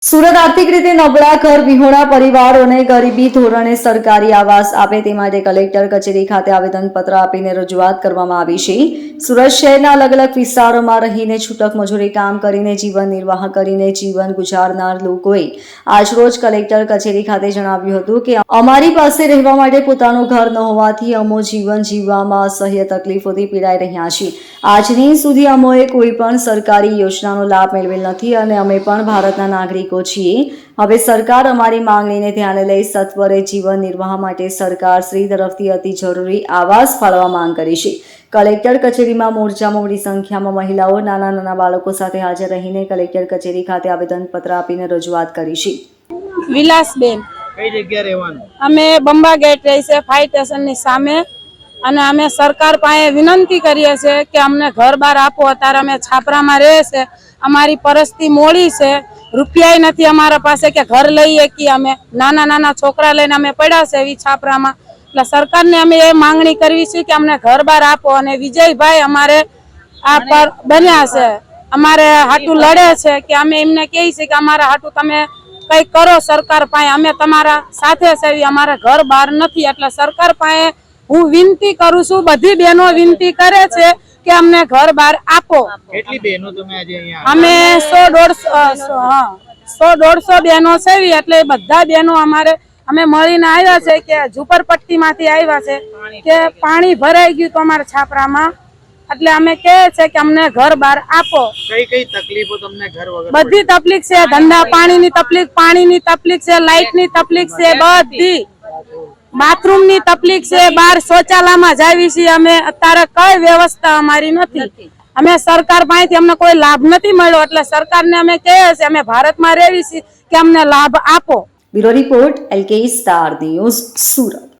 સુરત આર્થિક રીતે નબળા ઘર વિહોણા પરિવારોને ગરીબી ધોરણે સરકારી આવાસ આપે તે માટે કલેક્ટર કચેરી ખાતે આવેદનપત્ર આપીને રજૂઆત કરવામાં આવી છે। સુરત શહેરના અલગ અલગ વિસ્તારોમાં રહીને છૂટક મજૂરી કામ કરીને જીવન નિર્વાહ કરીને જીવન ગુજારનાર લોકોએ આજરોજ કલેક્ટર કચેરી ખાતે જણાવ્યું હતું કે અમારી પાસે રહેવા માટે પોતાનું ઘર ન હોવાથી અમો જીવન જીવવામાં અસહ્ય તકલીફોથી પીડાઈ રહ્યા છીએ। આજની સુધી અમોએ કોઈ પણ સરકારી યોજનાનો લાભ મેળવેલ નથી અને અમે પણ ભારતના નાગરિક છીએ। હવે સરકાર અમારી માંગણીને ધ્યાને લઈ સત્વરે જીવન નિર્વાહ માટે સરકાર શ્રી તરફથી અતિ જરૂરી આવાસ ફાળવા માંગ કરી છે। કલેક્ટર કચેરીમાં મોરચામાં મોટી સંખ્યામાં મહિલાઓ નાના નાના બાળકો સાથે હાજર રહીને કલેક્ટર કચેરી ખાતે આવેદનપત્ર આપીને રજૂઆત કરી છે। વિલાસબેન, કઈ જગ્યા રહેવાનું? અમે બંબા ગેટ રહી છે ફાયર સ્ટેશનની સામે અને અમે સરકાર પાસે વિનંતી કરીએ છીએ કે અમને ઘર બાર આપો। અત્યારે અમે છાપરામાં રહે છે, અમારી પરિસ્થિતિ મોડી છે, રૂપિયા નથી અમારા પાસે કે ઘર લઈએ કે અમે નાના નાના છોકરા લઈને અમે પડ્યા છે એવી છાપરામાં। એટલે સરકારને અમે એ માંગણી કરવી છે કે અમને ઘર બાર આપો। અને વિજયભાઈ અમારે આ પર બન્યા છે, અમારે હાટું લડે છે કે અમે એમને કહીએ છીએ કે અમારા હાટું તમે કઈ કરો સરકાર પાસે, અમે તમારા સાથે છે, અમારે ઘર બહાર નથી। એટલે સરકાર પાસે હું વિનંતી કરું છું, બધી બહેનો વિનંતી કરે છે કે અમને ઘર બહાર આપો। કેટલી બહેનો તમે આજે અહીંયા? અમે 100-150 બહેનો છે, એટલે બધા બહેનો અમારે અમે મળીને આવ્યા છે કે ઝુંપડપટ્ટી માંથી આવ્યા છે કે પાણી ભરાઈ ગયું તો અમારા છાપરામાં, એટલે અમે કહે છે કે અમને ઘર બહાર આપો। કઈ કઈ તકલીફો તમને ઘર વગર? બધી તકલીફ છે, ધંધા પાણીની તકલીફ, પાણીની તકલીફ છે, લાઇટની તકલીફ છે, બધી બાથરૂમની તકલીફ છે, બહાર શૌચાલયમાં જાવી છીએ અમે, અત્યારે કઈ વ્યવસ્થા અમારી નથી। અમે સરકાર પાસેથી અમને કોઈ લાભ નથી મળ્યો, એટલે સરકારને અમે કહીએ છીએ અમે ભારતમાં રહેવી છીએ કે અમને લાભ આપો। Bureau report LK star news, Surat.